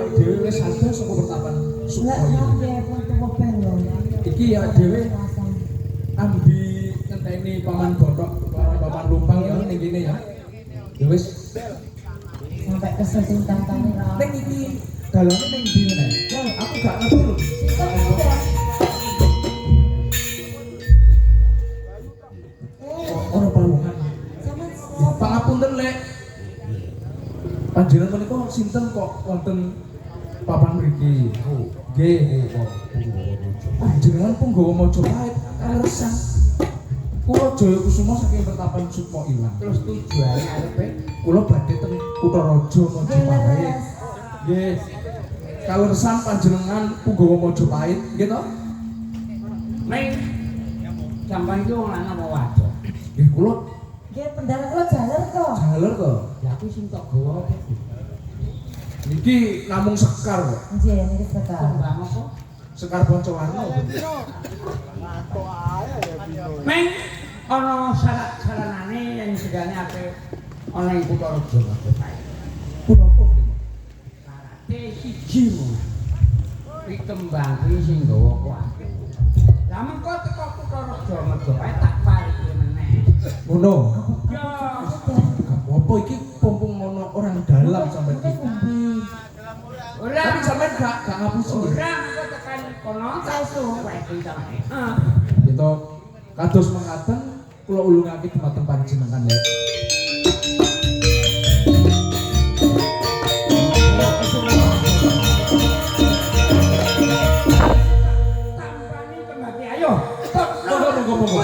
awake dhewe wis sadar saka pertapan Sukma. Iki ya dhewe ambi ngenteni paman Botok, paman Lumpang ya ning kene ya. Ya wis sampai kesesintan-tane ra. ning iki dalane ning ndi meneh? Aku gak ngerti lho. Ora palungan. Pangapunten lek. Panjenengan menika sinten kok wonten papan mriki? Nggih, panjenengan Punggawa Majapahit kaleresan. Kula Jaya Kusuma saking Pertapan Sukma Ilang. Terus tujuane arepe kula badhe teng Kutaraja Majapahit. Nggih. Kaleresan panjenengan Punggawa Majapahit, nggih to? Ning sampean iki wong lanang apa wadon? Nggih kula Nggih pendara kula jaler kok. jaler to. Ya aku sing tok gawa apa? Niki namung sekar kok. Nggih niki sekar. Mbah apa? Sekar Pancawarna. Meng ana syarat-syaratane yang segane ape ana ing Kutaraja Majapahit. Punapa? Syarate siji mung. Ditembang kuwi sing gawa kok aku. Lah mengko teko Kutaraja Majapahit tak paringi meneh. Ngono. Ya, Apa iki pompong ana orang dalam sampeyan iki. ora Tapi sampeyan gak ngapusi. ora mengko tekan kono saestu wae sampeyan. Gitu. Kados mengatakan kula ulungake dumateng panjenengan ya. Tampani kembali ayo. Monggo.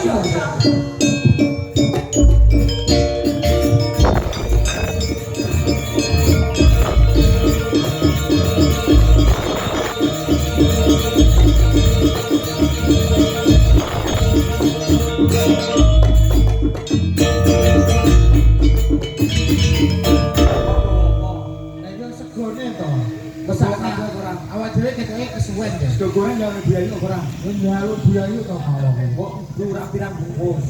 Sego goreng jangan biayu ora. Nyalu biayu to kalau kok ora pirang bungkus.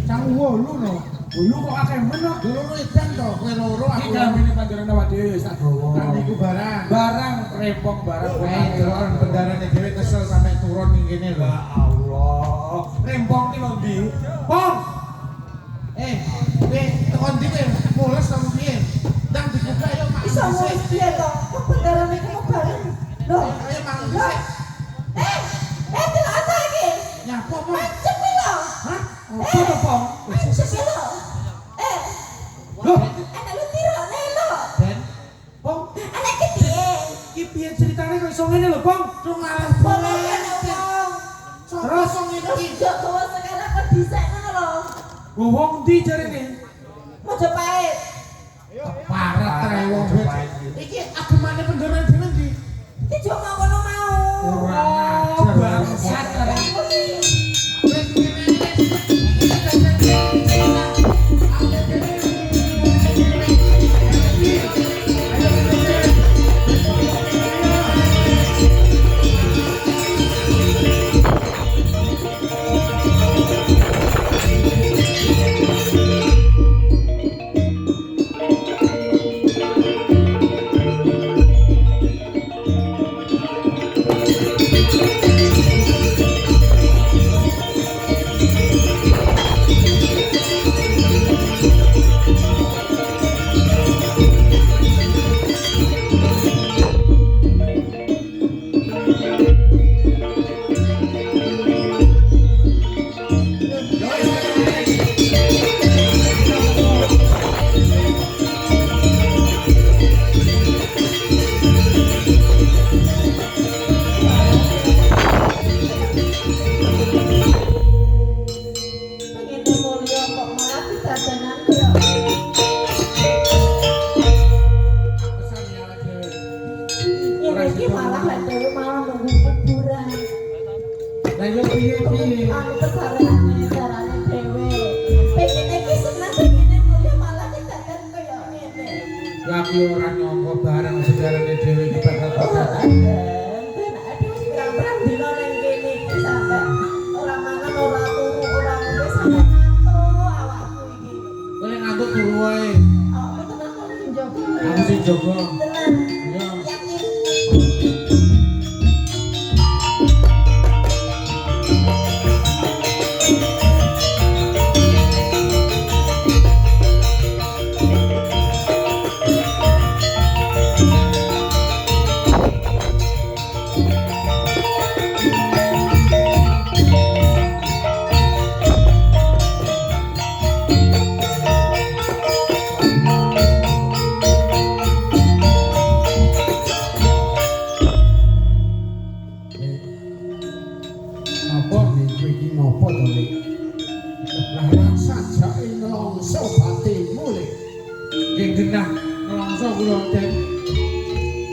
Sang 8 no. Lu kok akeh menok loro edan to, kowe loro aku. Iki gambine panjenengan awake dhewe sak dawa. Kan niku barang. Barang repong barang kowe delon bendarane dhewe kesel sampe turun ning kene lho. Ya Allah. Rempong ki lho ndi? Pong. Kowe tekan ndi kowe? Mules to piye? Ndang dibuka yo Pak. Iso wis piye to? Kok bendarane iki kok bareng. Lho, Ayo Mang dhisik. delok apa iki? Nyapa Pong? Macet iki lho. Hah? Apa to Pong? Macet iki lho. Loh, Ana lu tirone lho. Den. Pong, Ana iki piye? iki piye ceritane kok iso ngene lho, Pong? Rung alas Bolongan wong. Terus wong iki Yo kowe sekarang kok dhisik ngono lho. wong ndi jarene? Majapahit. Parah tre wong. Iki agemane pendoran dhewe ndi? Iki jo ngono mau. Ora ajar bangsat. Aku ora nyangka barang sejarane dhewe iki bakal kadadan. Kowe ngantuk turu wae. Aku sing jaga. Iya.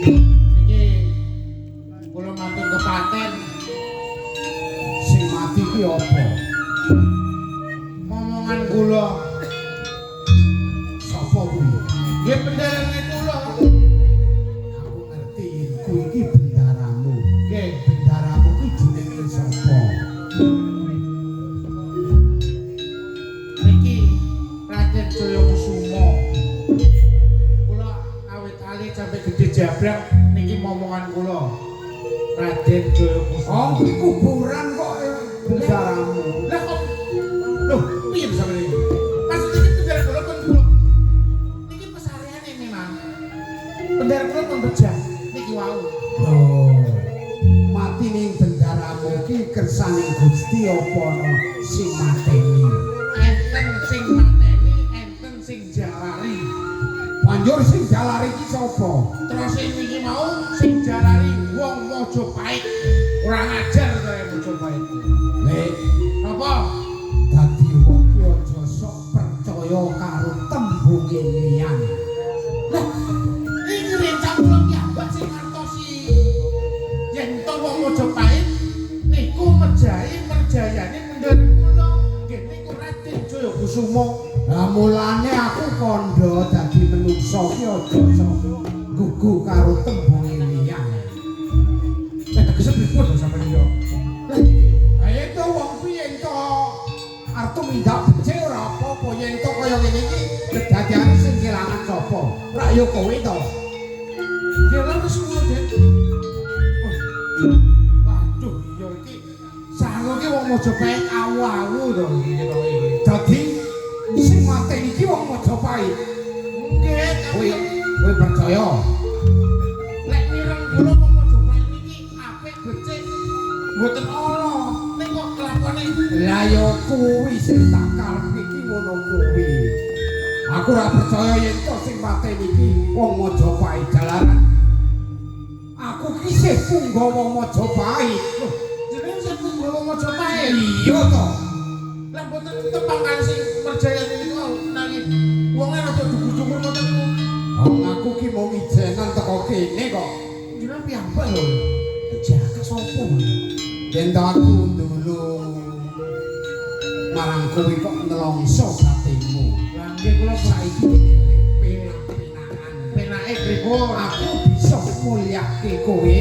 Iki kula matur kepaten sing mati ki apa? Momongan kula sapa kuwi? Nggih bendarane kula. Aku ngerti kuwi iki bendaramu. Nggih, bendaramu ki jenenge sapa? Niki Raden Jayakusuma. Kula awit alit sampai gede jabrang niki momongan kula. Raden Jayakusuma. Oh, kuwi kuburan kok bendaramu. Lah kok lho, piye sampe niki? Maksud iki bendara kula pun kula. Niki pesareane memang. Bendara kula pun bejah niki wau. Oh. Mati ning bendaramu ki kersaning Gusti apa ana sing mateni? Enten sing mateni, enten sing jalari. Banjur sing jalari ki sapa? Terus iki mau sing jalari wong Mojopahit. Ora ngajar kaya Mojopahit. Lek napa? Dadi wong ki aja sok percaya karo tembunge liyan. Lah, iki rencang kula piyambak sing ngertosi yen to wong Mojopahit niku merjayane mendhet kula nggih niku Raden Jayakusuma. Lah mulane aku kandha dadi menungsa ki aja sok gugu karo tembunge liyan. Tegese pripun sampeyan yo? Lah ayo to wong piye to? Artu mindak becik ora apa-apa yen to kaya ngene iki kedadiane sing kelangan sapa? Rak yo kowe to. Kelan wis ngono, Den. Waduh, iya iki sango ki wong Mojopahit awu-awu to iki to iki. Dadi sing mateni iki wong Mojopahit. Nggih, kowe percaya? Lek mireng kula wong Mojopahit iki apik becik. Mboten ana ning kok kelakone. Lah ya kuwi sing tak karepe iki ngono kuwi. Aku ora percaya yen to sing mateni iki wong Mojopahit jalaran. Aku ki sih punggo wong Mojopahit. Loh, jenenge sing punggo wong Mojopahit. Iya to. Lah mboten tepang kan sing merjayane niku nanging wonge rada dukur-dukur ngoten niku. Wong aku ki mau ijenan teko kene kok. Jenenge piyambak lho. Jaga sapa? Yen aku ndulung marang kowe kok nelongso batinmu. Lah nggih kula saiki penak-penakan. Penake pripun? Aku bisa mulyake kowe,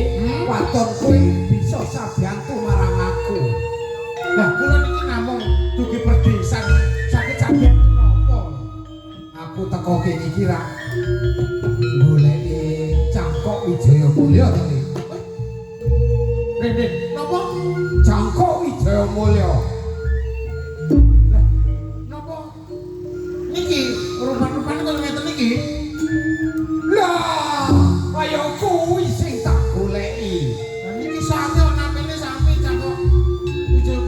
waton kowe bisa sabiyantu marang aku. Lah kula niki namung dugi perdesan, saged sabiyantu napa? Aku teko kene iki ra goleki Cangkok Wijaya Mulya to. Rene, napa? Cangkok Wijaya Mulya. Lah, napa? Niki rupan-rupan kok ngeten niki? Lah, kaya kuwi sing tak goleki. Lah niki sate namine sami Cangkok Wijaya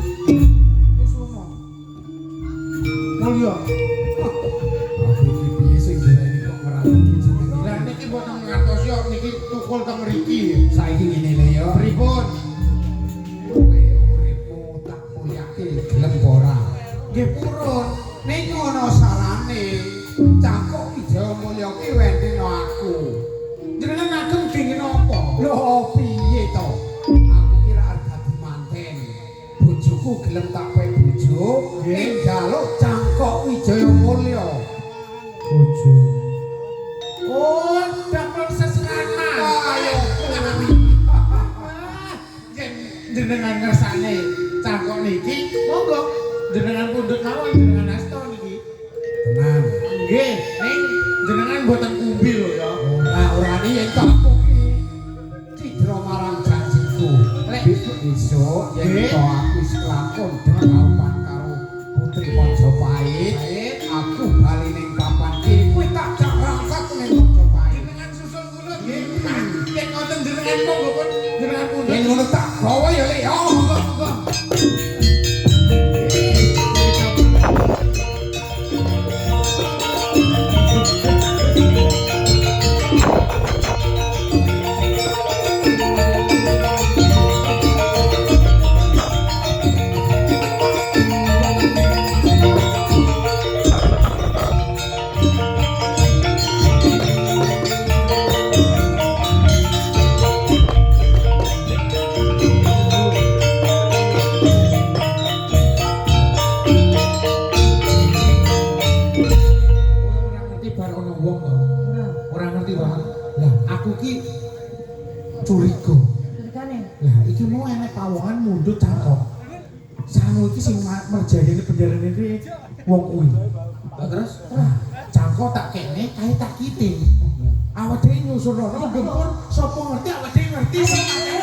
Kusuma. Mulya. Aku iki piye sing goleki kok ngerti jenenge. Lah niki mboten ngantos yo niki tukul teng mriki. Saiki ngene lho ya. Pripun? Kowe uripmu tak mulyake gelem ora? Nggih purun. Ning ana salane Cangkok Wijaya Mulya ki wenteno aku. Jenengan ageng dingin apa? Lho piye to? Aku kira arep dadi manten. Bojoku gelem tak kowe bojo, ning jaluk Cangkok Wijaya Mulya. Bojo. Oh, dapur seseranan. Ayo. Jenengan ngersane Cangkok niki, monggo jenengan pundhut mawon jenengan asta niki. Tenan. Nggih, ning jenengan mboten kumbi lho ya. Ora yen to aku ki cidra marang janjiku. Lek besok yen to aku wis kelakon dikaupan karo putri Mojopahit, aku bali ning papan iki kuwi tak jak rangkat ning Mojopahit. Jenengan susul kula nggih. Yen ngoten jenengan monggo pun jenengan pundhut. Yen ngono tak gawa ya Lek. Oh, monggo. curiga. Curigane. Lah iki mau enek pawongan mundhut Cangkok. Sanu iki sing merjayane penjarane iki wong kuwi. Lah terus Cangkok tak kene kae tak kiting. Awak dhewe nyusul rono gempur sapa ngerti awak dhewe ngerti sing akeh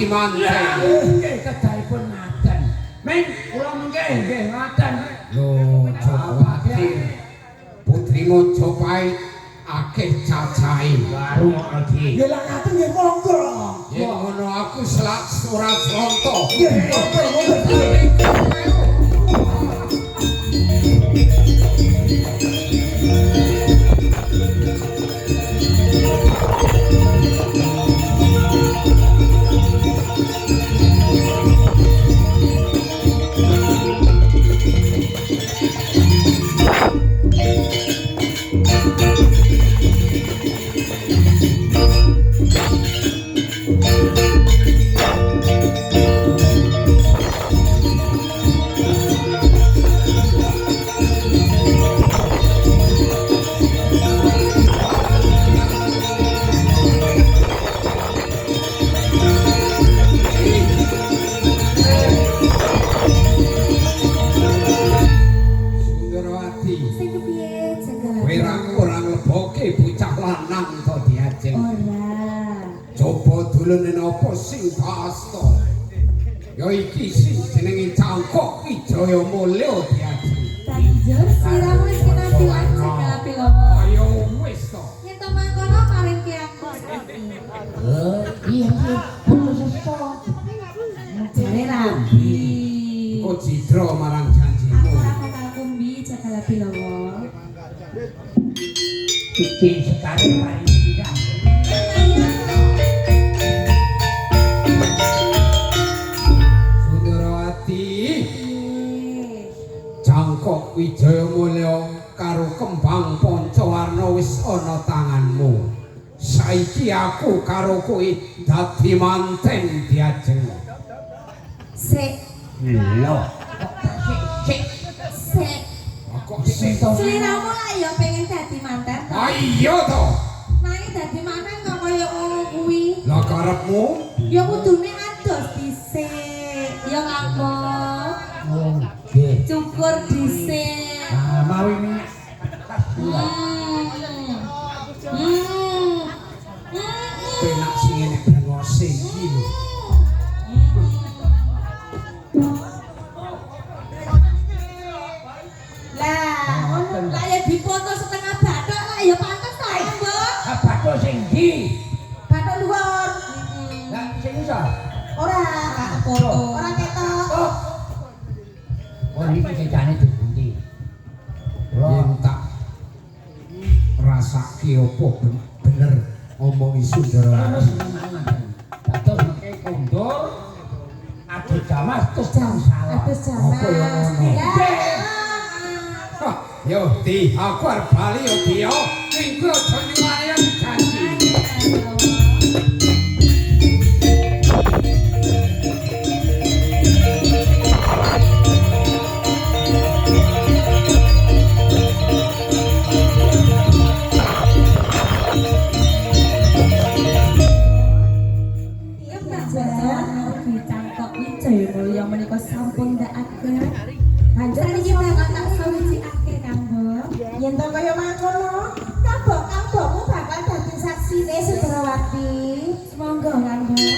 banget. Ya. nggih kedahipun ngaten. Ming kula mengke nggih ngaten. Lho, Jogowati. Putri Mojopahit akeh cacahe. Baru ngono iki. Ya lah ngaten nggih monggo. Yen ngono aku selak surat ronto. Nggih, monggo. Ya iki sing jenenge Cangkok Wijaya Mulya diajeng. Banjur siramu wis kinasilan segala pilowo. Kaya wis to. Yen to mangkono paringke aku. Iya iya. Jare rabi. Kok cidra marang Aku janjimu. ora bakal kumbi segala pilowo. Iki sekarang paling tidak. Cangkok Wijaya Mulya karo kembang Pancawarna wis ana tanganmu. Saiki aku karo kowe dadi manten diajeng. Sik, Lho. sik. Kok sik to? Sliramu lah ya pengen dadi manten to. Ah iya to. Nanging dadi manten kok kaya ngono kuwi. Lah karepmu? Ya kudune ados dhisik. Ya ngangkok. Oh, nggih. Cukur dhisik. Ah, mawi minyak. Penak sing enek brengose iki lho. Lah, ngono lah ya dipoto setengah bathuk lah ya pantes to, Mbok. Bathuk sing ndi? Bathuk luar. Lah sing iso. Ora, foto. Ora ketok. Oh. Oh iki kecane dipundi. Yen tak rasake opo bener omongi Sundara. Atus nek kondur adu jamas terus salah. Atus jamas. Apa ya ngono? Lah. Yo di aku arep bali yo dia minggu aja nyuwani janji. Iya Mbak Cangkok Wijaya Mulya menika sampun ndakaken. Banjur niki bakal tak sawijikake Kang Mbok. Yen to kaya mangkono, kabok-kabokmu bakal dadi saksine Sudrawati. Monggo Kang Mbok.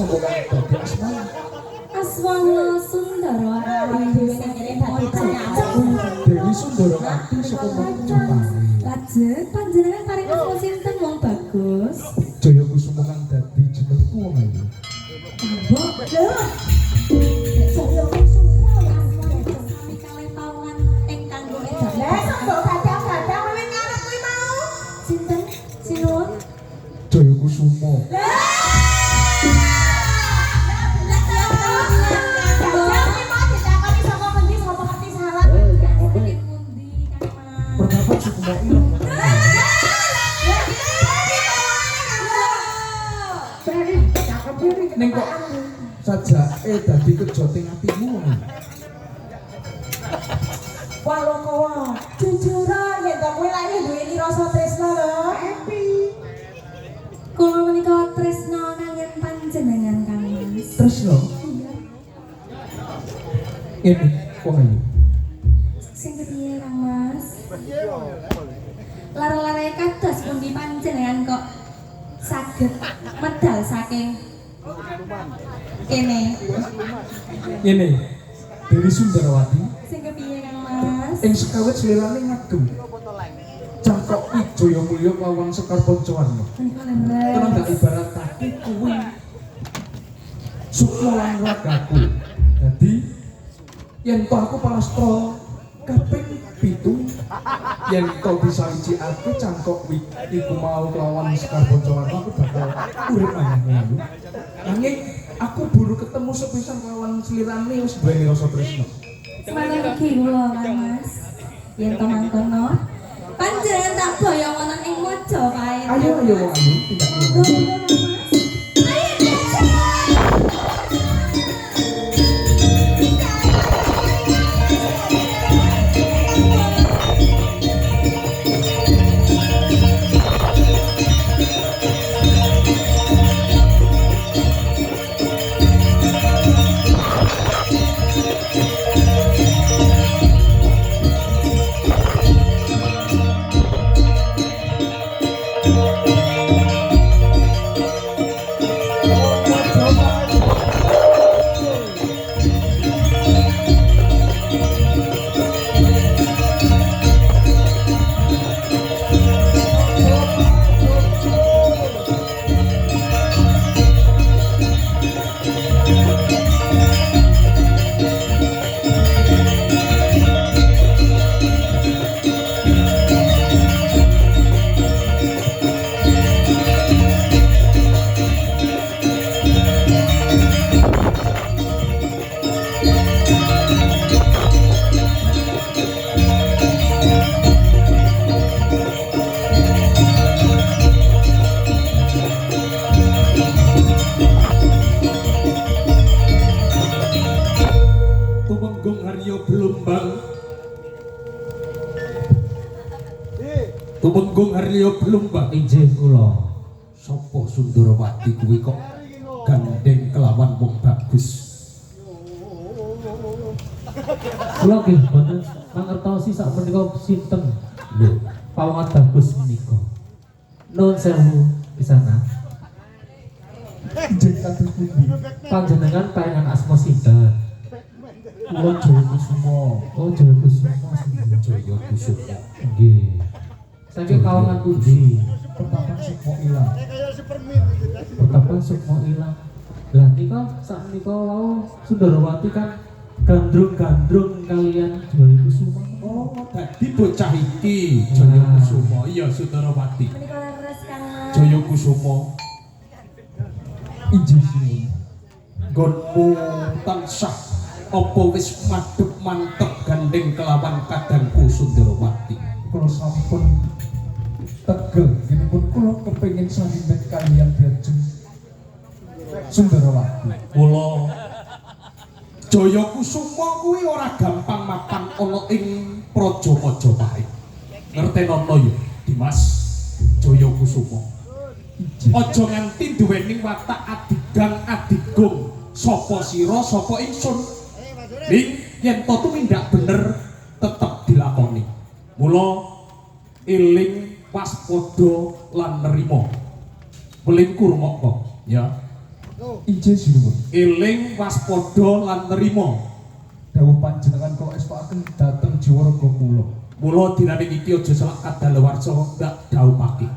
sapa kang dadi asmane? Aswana Sundarawati sing mojo. Dewi Sundarawati saka Mojopahit. Lajeng panjenengan paring asma sinten wong bagus? Jaya Kusuma kang dadi jenengku wong ayu. Mbok lho. Jaya Kusuma sami kalih pawongan ingkang ngedhak. Lah sapa gadang-gadang wiwit ngarep kuwi mau? Sinten? Sinuwun. Jaya Kusuma. Pendapat Sukma ilang. Ning kok sajake dadi kejoting atimu ngono. Walokowo, jujur yen to kowe lak duweni rasa tresna lho. Kula menika tresna kaliyan panjenengan Kang Mas. Tresno. Ini wong ayu. Sing kepiye Kang Mas? Lara-lare kados pundi panjenengan kok saged medal saking kene. Ini Dewi Sundarawati Sing kepiye Kang Mas? ing sekawit slirane ngagem. Cangkok Wijaya Mulya kelawan Sekar Pancawarna. Menika Karena lembet. gak ibaratake kuwi sukma lan ragaku. Dadi yen to aku palastra kaping 7 yen to disawijikake cangkok iku mau kelawan Sekar Pancawarna aku bakal urip maneh. Nanging aku buru ketemu sepisan kelawan slirane wis duweni rasa tresna. Semangat iki kula Kang Mas. Yen to mangkono panjenengan tak boyong wonten ing Mojopahit. Ayo wong ayu tindak Monggo, ngono. Kang Mas. Ayo, Tumenggung Haryo Blumbang. Tumenggung Haryo Blumbang. Injih kula. Sapa Sundarawati kuwi kok gandeng kelawan wong bagus. Kula nggih mboten mangertosi sak menika sinten Lho, pawongan bagus menika. Nuwun sewu pisanan. Jeng kados pundi? Panjenengan paringan asma sinten? Kula Jaya Kusuma. Oh, Jaya Kusuma sinten? Jaya Kusuma. Nggih. Saking kawangan pundi? Pertapan Sukma ilang. Pertapan Sukma ilang. Lah nika sak menika wau Sundarawati kan gandrung-gandrung kalian Jaya Kusuma. Oh, dadi bocah iki Jaya Kusuma. Iya, Sundarawati. menika leres Kang Mas. Jaya Kusuma. Injih sinuwun. Nggonmu tansah apa wis madhep mantep gandeng kelawan kadangku Sundarawati. Kula sampun tegel ginipun kula kepengin salimet kaliyan Dyajeng Sundarawati. Kula Jaya Kusuma kuwi ora gampang mapan ana ing Praja Majapahit. Ngertenono ya, Dimas Jaya Kusuma. Aja nganti duweni watak adigang adigung. Sapa sira, sapa ingsun. Ning yen to tumindak bener tetep dilakoni. Mula eling waspada lan nerima. Melingkur moko ya. Ije sinuwun. Eling waspada lan nerima. Dawuh panjenengan kula estokaken dhateng Jawarga kula. Mula dinane iki aja selak kadaluwarsa ndak dawuhake.